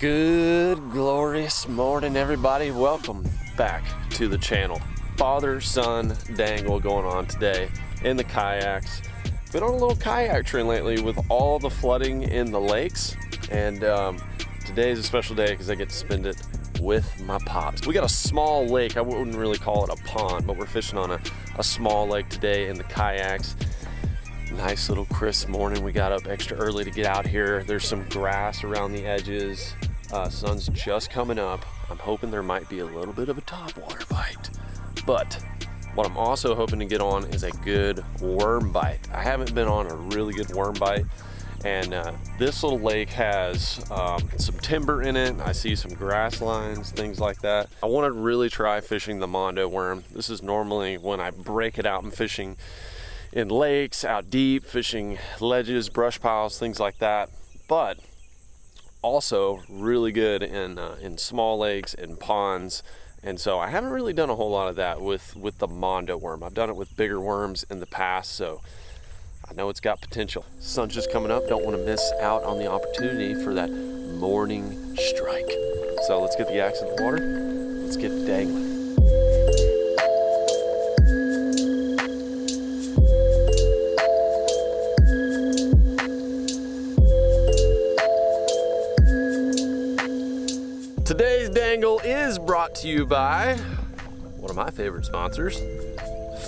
Good glorious morning, everybody. Welcome back to the channel. Father-son dangle going on today in the kayaks. Been on a little kayak trip lately with all the flooding in the lakes, and today is a special day because I get to spend it with my pops. We got a small lake. I wouldn't really call it a pond, but we're fishing on a small lake today in the kayaks. Nice little crisp morning. We got up extra early to get out here. There's some grass around the edges. Sun's just coming up. I'm hoping there might be a little bit of a topwater bite, but what I'm also hoping to get on is a good worm bite. I haven't been on a really good worm bite, and this little lake has some timber in it. I see some grass lines, things like that. I want to really try fishing the Mondo worm. This is normally when I break it out and fishing in lakes, out deep, fishing ledges, brush piles, things like that, but also really good in small lakes and ponds. And so I haven't really done a whole lot of that with the Mondo worm. I've done it with bigger worms in the past, so I know it's got potential. Sun's just coming up. Don't want to miss out on the opportunity for that morning strike. So let's get the axe in the water. Let's get dangling. Today's dangle is brought to you by one of my favorite sponsors,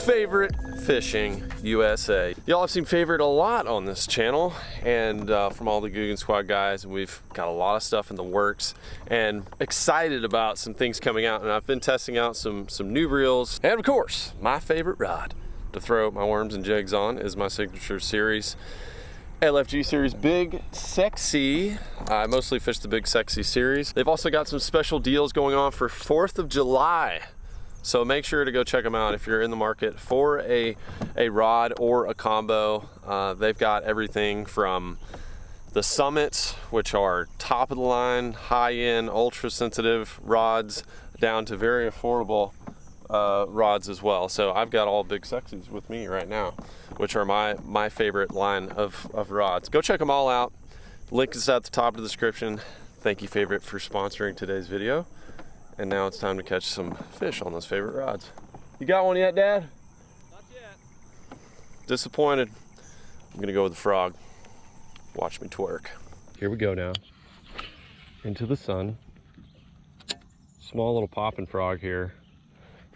Favorite Fishing USA. Y'all have seen Favorite a lot on this channel, and from all the Googan Squad guys, we've got a lot of stuff in the works and excited about some things coming out. And I've been testing out some new reels, and of course, my favorite rod to throw my worms and jigs on is my signature series, LFG series Big Sexy. I mostly fish the Big Sexy series. They've also got some special deals going on for 4th of July. So make sure to go check them out if you're in the market for a rod or a combo. They've got everything from the Summits, which are top of the line, high-end, ultra sensitive rods, down to very affordable rods as well. So I've got all Big Sexies with me right now, which are my favorite line of rods. Go check them all out. Link is at the top of the description. Thank you, Favorite, for sponsoring today's video. And now it's time to catch some fish on those favorite rods. You got one yet, Dad? Not yet. Disappointed. I'm gonna go with the frog. Watch me twerk. Here we go now. Into the sun. Small little popping frog here.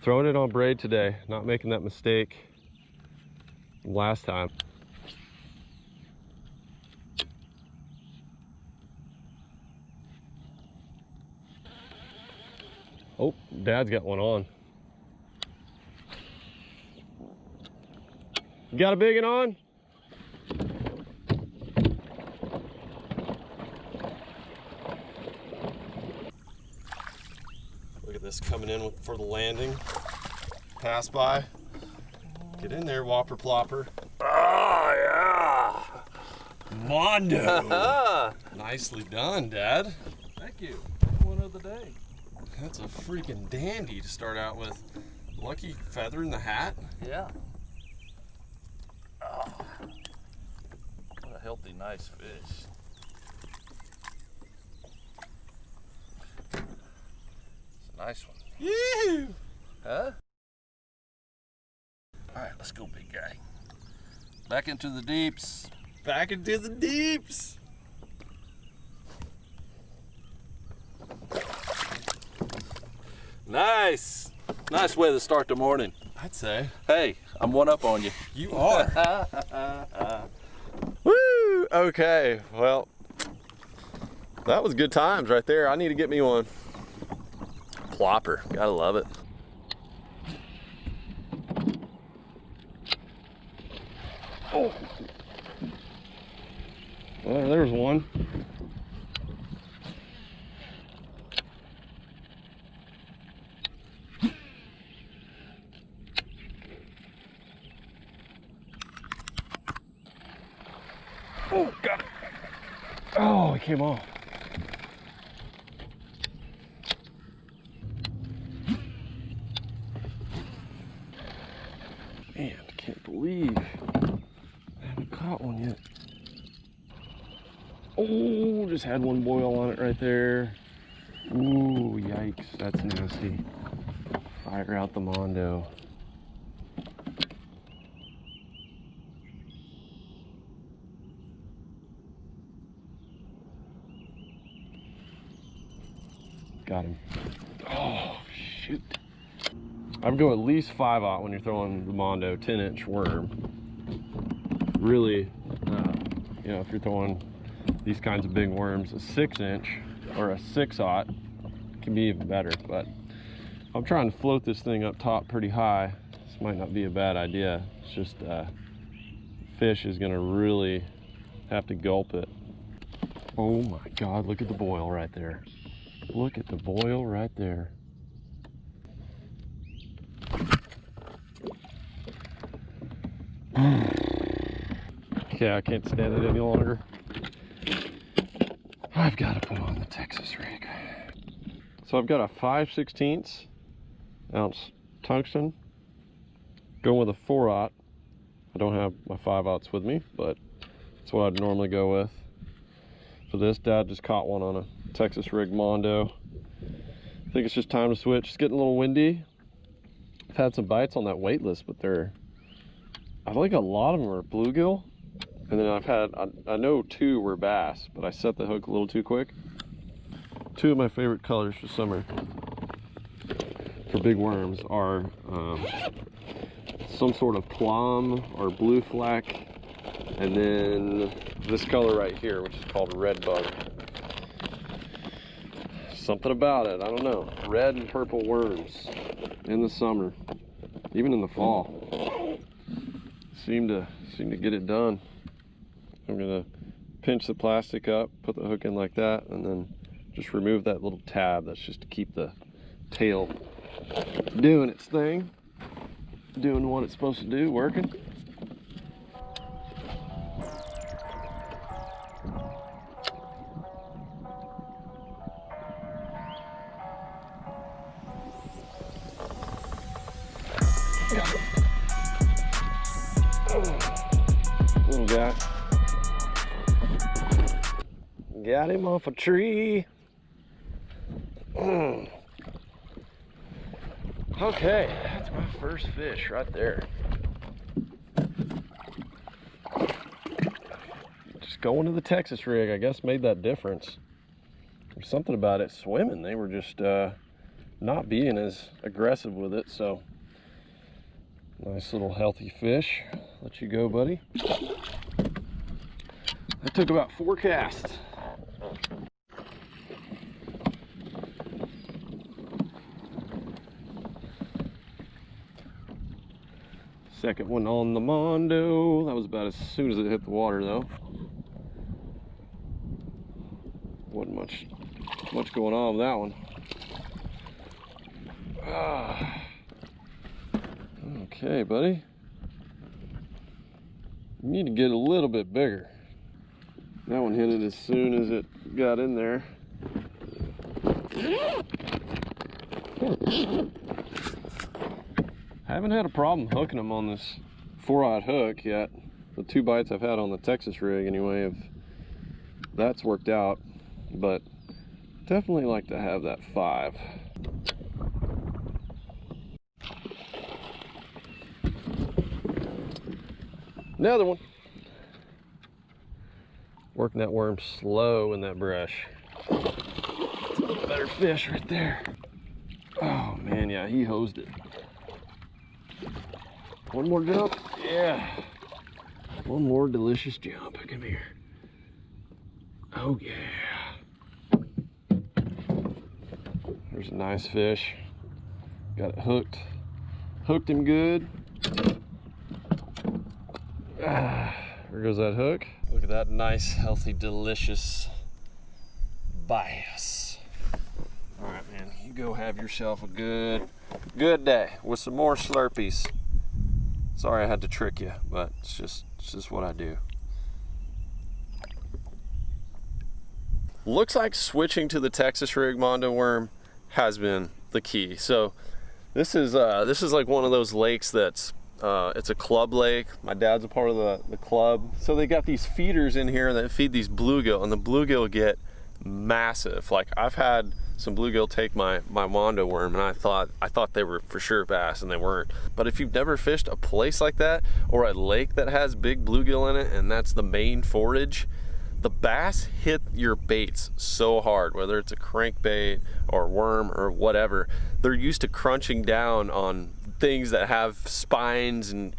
Throwing it on braid today, not making that mistake last time. Oh, Dad's got one on. You got a big one on? Look at this coming in for the landing. Pass by. Get in there, whopper plopper. Oh, yeah. Mondo. Nicely done, Dad. Thank you. One of the day. That's a freaking dandy to start out with. Lucky feather in the hat. Yeah. Oh, what a healthy, nice fish. It's a nice one. Yee! Huh? All right, let's go, big guy. Back into the deeps. Back into the deeps. Nice. Nice way to start the morning. I'd say. Hey, I'm one up on you. You are. Woo! Okay, well, that was good times right there. I need to get me one. Plopper, gotta love it. Oh. Well, there's one. Oh, got it. Oh, it came off. Man, I can't believe I haven't caught one yet. Oh, just had one boil on it right there. Ooh, yikes, that's nasty. Fire out the Mondo. Got him. Oh, shoot. I would go at least 5/0 when you're throwing the Mondo 10-inch worm. Really, you know, if you're throwing these kinds of big worms, a 6-inch or a 6/0 can be even better. But I'm trying to float this thing up top pretty high. This might not be a bad idea. It's just fish is gonna really have to gulp it. Oh my God, look at the boil right there. Look at the boil right there. Okay, I can't stand it any longer. I've got to put on the Texas rig. So I've got a 5/16 ounce tungsten, going with a 4/0. I don't have my 5/0s with me, but that's what I'd normally go with. For this, Dad just caught one on a Texas rig Mondo. I think it's just time to switch. It's getting a little windy. I've had some bites on that weightless, but I think a lot of them are bluegill. And then I've had, I know 2 were bass, but I set the hook a little too quick. 2 of my favorite colors for summer for big worms are some sort of plum or blue fleck, and then this color right here, which is called red bug. Something about it, I don't know. Red and purple worms in the summer, even in the fall, seem to get it done. I'm gonna pinch the plastic up, put the hook in like that, and then just remove that little tab. That's just to keep the tail doing its thing, doing what it's supposed to do, working. Little guy. Got him off a tree. Okay, that's my first fish right there. Just going to the Texas rig, I guess, made that difference. There's something about it swimming. They were just not being as aggressive with it, so nice little healthy fish. Let you go, buddy. That took about 4 casts. Second one on the Mondo. That was about as soon as it hit the water, though. Wasn't much going on with that one. Okay, buddy. You need to get a little bit bigger. That one hit it as soon as it got in there. I haven't had a problem hooking them on this 4/0 hook yet. The 2 bites I've had on the Texas rig anyway, that's worked out, but definitely like to have that 5. Another one. Working that worm slow in that brush. Better fish right there. Oh man, yeah, he hosed it. One more jump. Yeah. One more delicious jump. Come here. Oh yeah. There's a nice fish. Got it hooked. Hooked him good. There goes that hook. Look at that nice, healthy, delicious bass. All right, man, you go have yourself a good day with some more Slurpees. Sorry I had to trick you, but it's just what I do. Looks like switching to the Texas rig Mondo worm has been the key. So this is like one of those lakes that's It's a club lake. My dad's a part of the club. So they got these feeders in here that feed these bluegill, and the bluegill get massive. Like, I've had some bluegill take my mondo worm, and I thought they were for sure bass, and they weren't. But if you've never fished a place like that, or a lake that has big bluegill in it, and that's the main forage, the bass hit your baits so hard, whether it's a crankbait or worm or whatever. They're used to crunching down on things that have spines and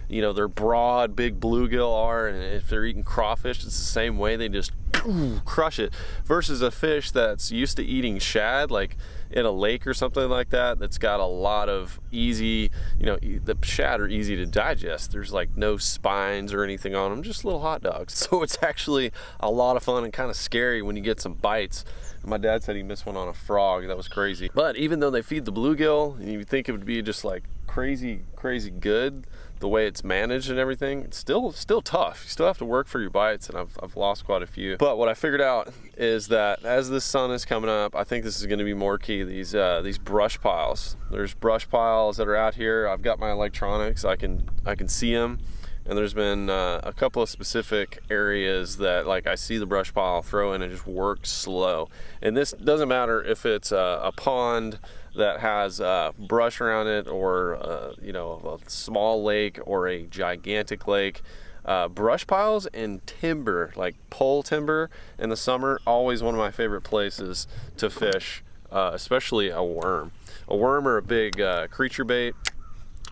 you know, they're broad, big bluegill are, and if they're eating crawfish, it's the same way. They just crush it, versus a fish that's used to eating shad, like in a lake or something like that, that's got a lot of easy, you know, the shad are easy to digest. There's like no spines or anything on them, just little hot dogs. So it's actually a lot of fun and kind of scary when you get some bites. My dad said he missed one on a frog. That was crazy. But even though they feed the bluegill, and you think it would be just like crazy good, the way it's managed and everything, it's still tough. You still have to work for your bites, and I've lost quite a few. But what I figured out is that as the sun is coming up, I think this is going to be more key. These brush piles. There's brush piles that are out here. I've got my electronics. I can see them. And there's been a couple of specific areas that, like, I see the brush pile, throw in and just work slow. And this doesn't matter if it's a pond that has brush around it, or you know, a small lake or a gigantic lake. Brush piles and timber, like pole timber in the summer, always one of my favorite places to fish, especially a worm or a big creature bait,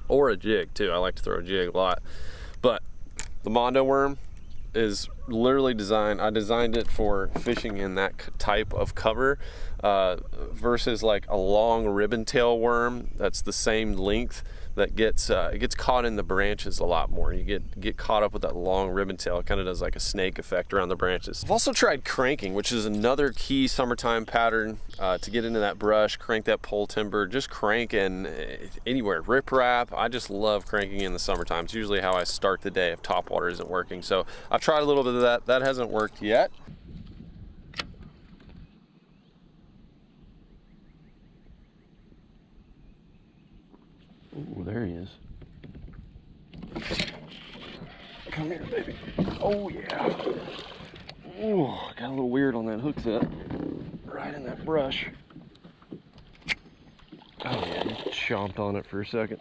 or a jig too. I like to throw a jig a lot. But the mondo worm is literally designed, I designed it for fishing in that type of cover, versus like a long ribbon tail worm that's the same length, that gets it gets caught in the branches a lot more. You get caught up with that long ribbon tail. It kind of does like a snake effect around the branches. I've also tried cranking, which is another key summertime pattern to get into that brush, crank that pole timber, just crank in anywhere, riprap. I just love cranking in the summertime. It's usually how I start the day if top water isn't working. So I've tried a little bit of that. That hasn't worked yet. Ooh, there he is. Come here, baby. Oh, yeah. Ooh, got a little weird on that hook set. Right in that brush. Oh, yeah, just chomped on it for a second.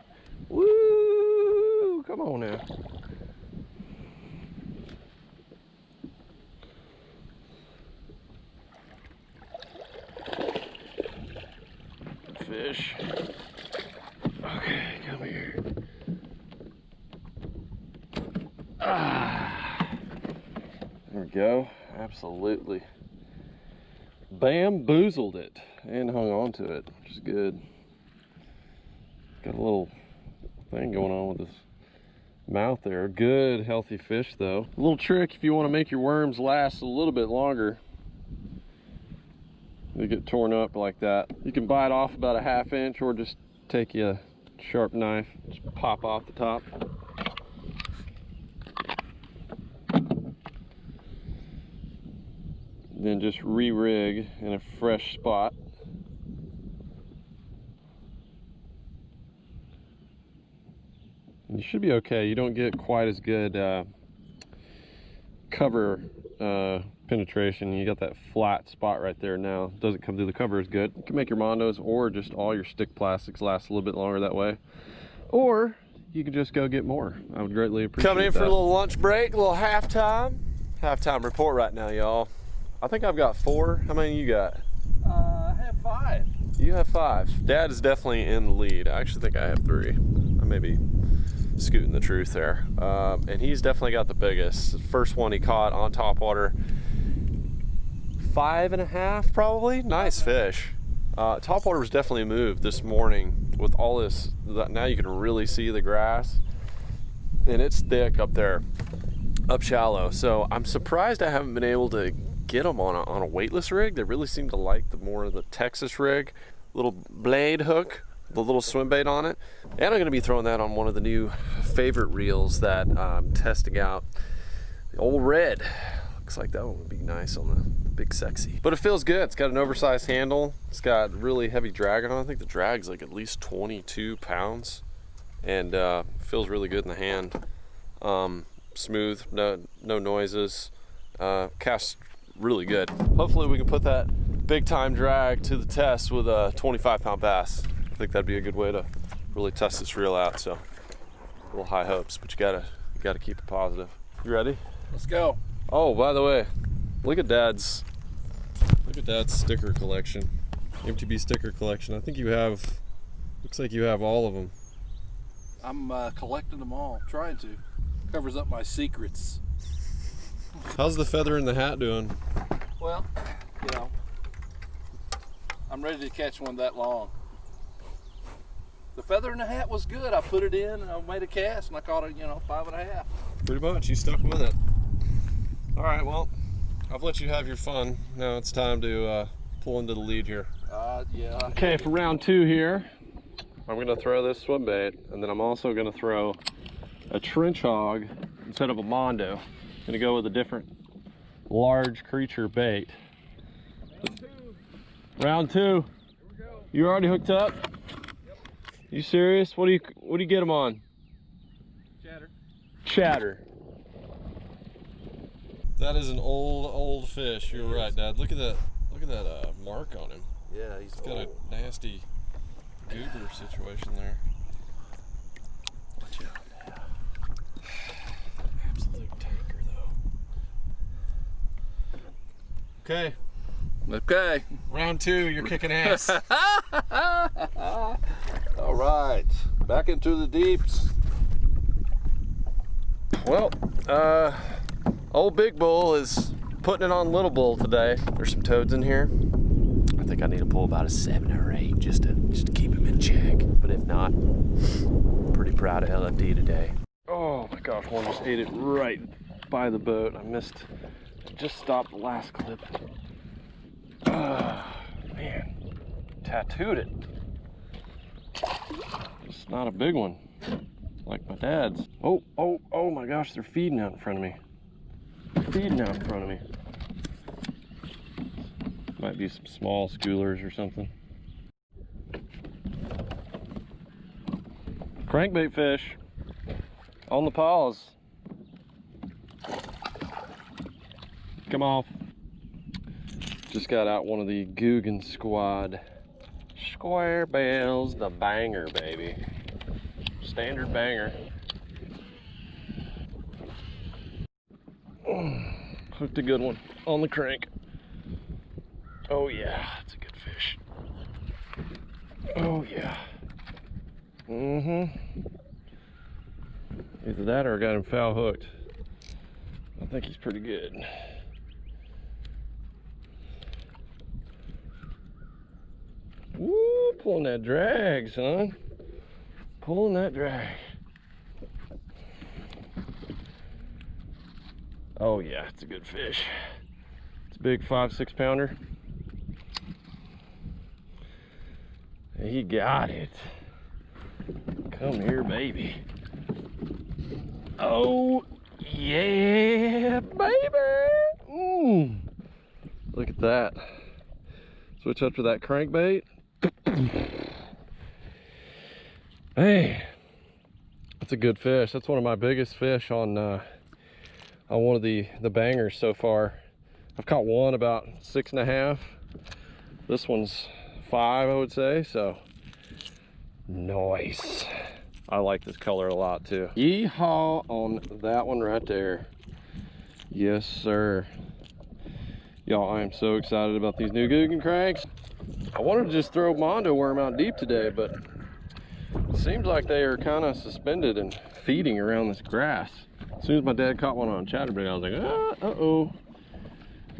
Woo! Come on now. Fish. Okay, come here. There we go. Absolutely bamboozled it and hung on to it, which is good. Got a little thing going on with his mouth there. Good, healthy fish though. A little trick if you want to make your worms last a little bit longer. They get torn up like that. You can bite off about a 1/2 inch, or just take you a sharp knife, just pop off the top. Then just re-rig in a fresh spot. And you should be okay. You don't get quite as good cover penetration. You got that flat spot right there now. Doesn't come through the cover as good. You can make your mondos or just all your stick plastics last a little bit longer that way. Or you can just go get more. I would greatly appreciate that. Coming in for a little lunch break, a little halftime. Halftime report right now, y'all. I think I've got 4. How many you got? I have 5. You have 5. Dad is definitely in the lead. I actually think I have 3. I may be scooting the truth there. And he's definitely got the biggest. The first one he caught on topwater, 5.5 probably. Nice fish. Topwater was definitely moved this morning with all this. Now you can really see the grass, and it's thick up there, up shallow. So I'm surprised I haven't been able to get them on a weightless rig. They really seem to like the Texas rig, little blade hook, the little swim bait on it. And I'm going to be throwing that on one of the new favorite reels that I'm testing out, the old Red. Looks like that one would be nice on the Big Sexy. But it feels good. It's got an oversized handle. It's got really heavy drag on it. I think the drag's like at least 22 pounds. and feels really good in the hand. Smooth, no noises, casts really good. Hopefully we can put that big time drag to the test with a 25-pound bass. I think that'd be a good way to really test this reel out. So a little high hopes, but you gotta keep it positive. You ready? Let's go. Oh, by the way, look at Dad's sticker collection, MTB sticker collection. I think you have, looks like you have all of them. I'm collecting them all, trying to. Covers up my secrets. How's the feather in the hat doing? Well, you know, I'm ready to catch one that long. The feather in the hat was good. I put it in, I made a cast, and I caught it, 5.5. Pretty much, you stuck with it. All right, well, I've let you have your fun. Now it's time to pull into the lead here. Yeah. Okay, for round 2 here, I'm gonna throw this swim bait, and then I'm also gonna throw a trench hog instead of a mondo. I'm gonna go with a different large creature bait. Round 2. Here we go. You already hooked up? Yep. You serious? What do you get them on? Chatter. Chatter. That is an old fish. You're right, Dad. Look at that mark on him. Yeah, he's Got a nasty goober situation there. Watch out. Absolute tanker though. Okay. Okay. Round 2, you're kicking ass. All right. Back into the deeps. Well, old Big Bull is putting it on Little Bull today. There's some toads in here. I think I need to pull about a 7 or 8 just to keep him in check. But if not, pretty proud of LFD today. Oh my gosh, one just ate it right by the boat. I just stopped the last clip. Man, tattooed it. It's not a big one, like my dad's. Oh my gosh, they're feeding out in front of me. Might be some small schoolers or something. Crankbait fish on the paws. Come off. Just got out one of the Googan Squad square bells, the banger, baby. Standard banger. Hooked a good one on the crank. Oh yeah, that's a good fish. Oh yeah. Either that or I got him foul hooked. I think he's pretty good. Woo, pulling that drag, son. Pulling that drag. Oh yeah, it's a good fish. It's a big 5-6 pounder. He got it. Come here, baby. Oh yeah, baby. Look at that. Switch up to that crankbait. Hey, that's a good fish. That's one of my biggest fish on one of the bangers so far. I've caught one about 6.5. This one's 5, I would say. So nice. I like this color a lot too. Yeehaw on that one right there. Yes, sir. Y'all, I am so excited about these new Googan cranks. I wanted to just throw Mondo worm out deep today, but it seems like they are kind of suspended and feeding around this grass. As soon as my dad caught one on chatterbait, I was like, uh-oh.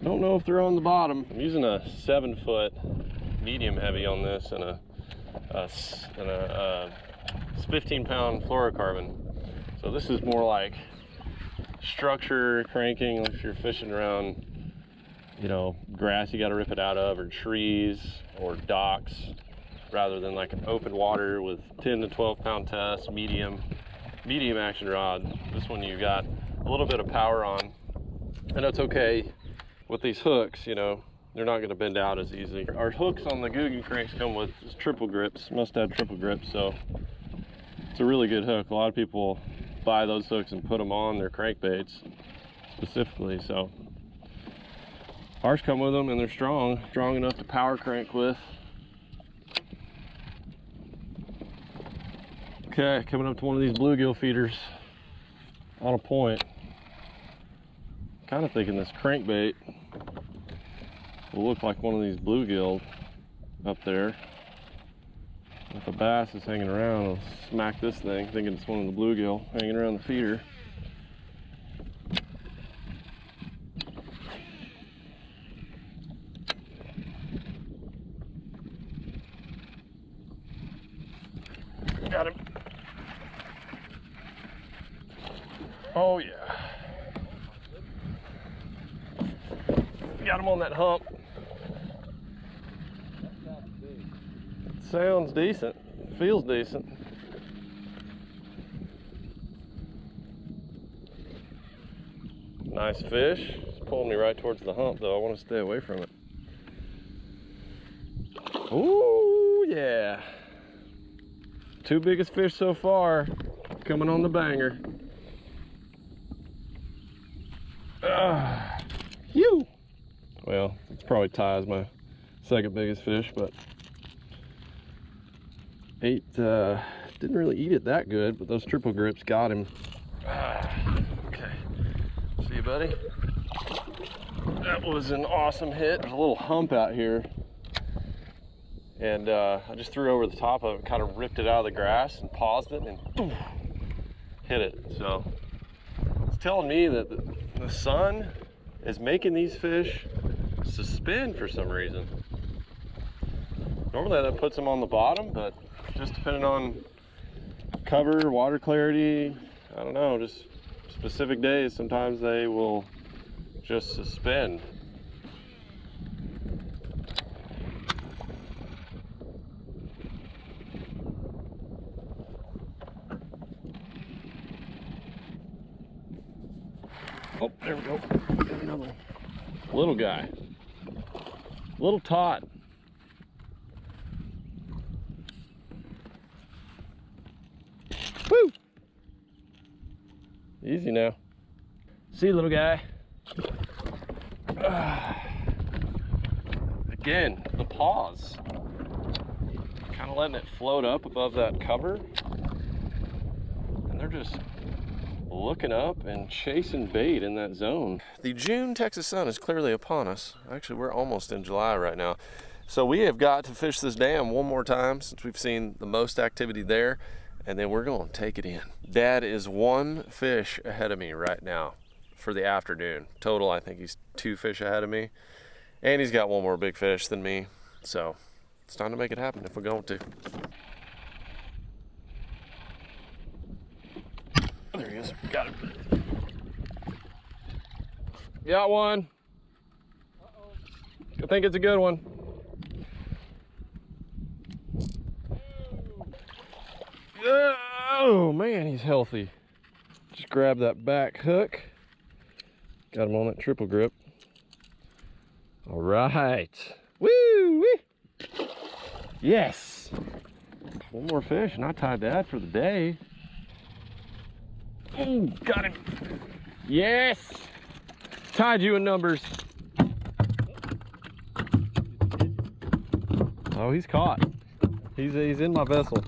Don't know if they're on the bottom. I'm using a 7-foot medium heavy on this and a 15-pound fluorocarbon. So this is more like structure cranking, if you're fishing around, grass you got to rip it out of, or trees or docks, rather than like an open water with 10 to 12 pound test, medium action rod. This one you got a little bit of power on, and it's okay with these hooks. They're not going to bend out as easily. Our hooks on the Googan cranks come with triple grips, must have triple grips, so It's a really good hook. A lot of people buy those hooks and put them on their crankbaits specifically. So ours come with them, and they're strong enough to power crank with. Okay, coming up to one of these bluegill feeders on a point. Kind of thinking this crankbait will look like one of these bluegill up there. If a bass is hanging around, I'll smack this thing, thinking it's one of the bluegill hanging around the feeder. Got him. Oh yeah. Got him on that hump. Sounds decent. Feels decent. Nice fish. It's pulling me right towards the hump though. I want to stay away from it. Ooh, yeah. Two biggest fish so far coming on the banger. Phew. Well, it's probably Ty's my second biggest fish, but didn't really eat it that good, but those triple grips got him. Okay, see you, buddy. That was an awesome hit. There's a little hump out here, and I just threw over the top of it, kind of ripped it out of the grass and paused it and boom, hit it. So it's telling me that the sun is making these fish suspend for some reason. Normally that puts them on the bottom, but just depending on cover, water clarity, I don't know, just specific days, sometimes they will just suspend. Oh, there we go. Got another one. Little guy. Little tot. Woo! Easy now. See you, little guy. Again, the pause. Kind of letting it float up above that cover. And they're just looking up and chasing bait in that zone. The June Texas sun is clearly upon us. Actually, we're almost in July right now. So we have got to fish this dam one more time since we've seen the most activity there, and then we're going to take it in. Dad is one fish ahead of me right now for the afternoon. Total, I think he's 2 fish ahead of me, and he's got one more big fish than me. So it's time to make it happen if we're going to. There he is. Got him. Got one. I think it's a good one. Oh man, he's healthy. Just grab that back hook. Got him on that triple grip. All right. Woo! Wee. Yes. One more fish and I tied that for the day. Oh, got him. Yes. Tied you in numbers. Oh, he's caught. He's in my vessel.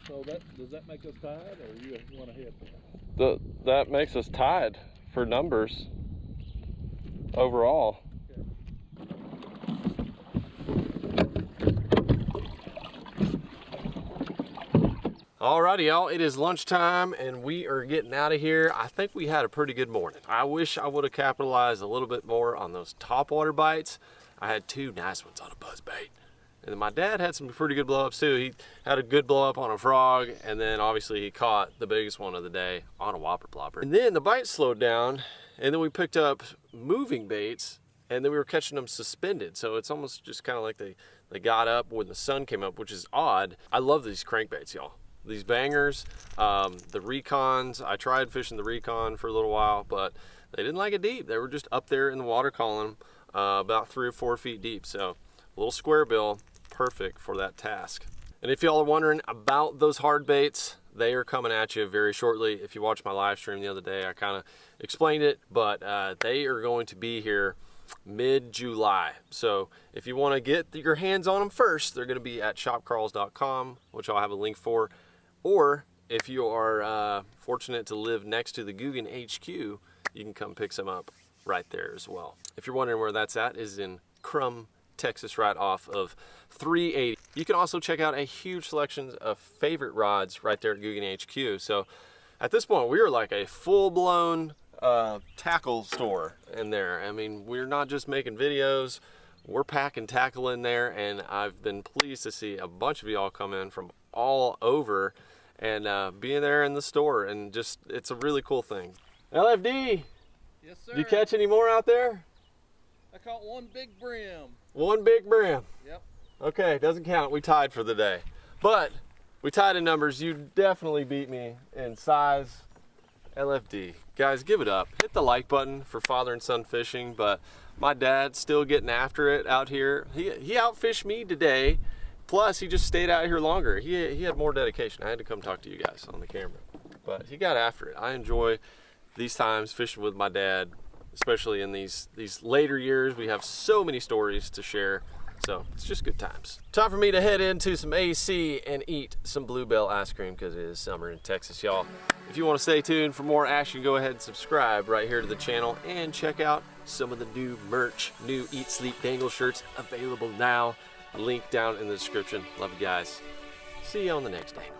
So does that make us tied, or you want to hit? That makes us tied for numbers overall. Alrighty, y'all, it is lunchtime and we are getting out of here. I think we had a pretty good morning. I wish I would have capitalized a little bit more on those topwater bites. I had 2 nice ones on a buzzbait. And then my dad had some pretty good blow-ups too. He had a good blow-up on a frog, and then obviously he caught the biggest one of the day on a whopper plopper. And then the bite slowed down, and then we picked up moving baits, and then we were catching them suspended. So it's almost just kind of like they got up when the sun came up, which is odd. I love these crankbaits, y'all. These bangers, the recons. I tried fishing the recon for a little while, but they didn't like it deep. They were just up there in the water column, about 3 or 4 feet deep. So a little square bill, perfect for that task. And if y'all are wondering about those hard baits, they are coming at you very shortly. If you watched my live stream the other day, I kind of explained it, but they are going to be here mid-July. So if you want to get your hands on them first, they're going to be at shopkarls.com, which I'll have a link for. Or if you are fortunate to live next to the Googan HQ, you can come pick some up right there as well. If you're wondering where that's at, is in Crum, Texas, right off of 380. You can also check out a huge selection of favorite rods right there at Googan HQ. So at this point, we are like a full-blown tackle store in there. I mean, we're not just making videos, we're packing tackle in there, and I've been pleased to see a bunch of y'all come in from all over and being there in the store, and just, it's a really cool thing. LFD, Yes, sir. did you catch any more out there? I caught one big brim. One big brim. Yep. Okay, doesn't count. We tied for the day. But we tied in numbers. You definitely beat me in size. LFD. Guys, give it up. Hit the like button for father and son fishing, but my dad's still getting after it out here. He outfished me today. Plus, he just stayed out here longer. He had more dedication. I had to come talk to you guys on the camera. But he got after it. I enjoy these times fishing with my dad, especially in these later years. We have so many stories to share. So it's just good times. Time for me to head into some AC and eat some Bluebell ice cream because it is summer in Texas, y'all. If you want to stay tuned for more action, go ahead and subscribe right here to the channel and check out some of the new merch, new Eat Sleep Dangle shirts available now. Link down in the description. Love you guys. See you on the next dangle.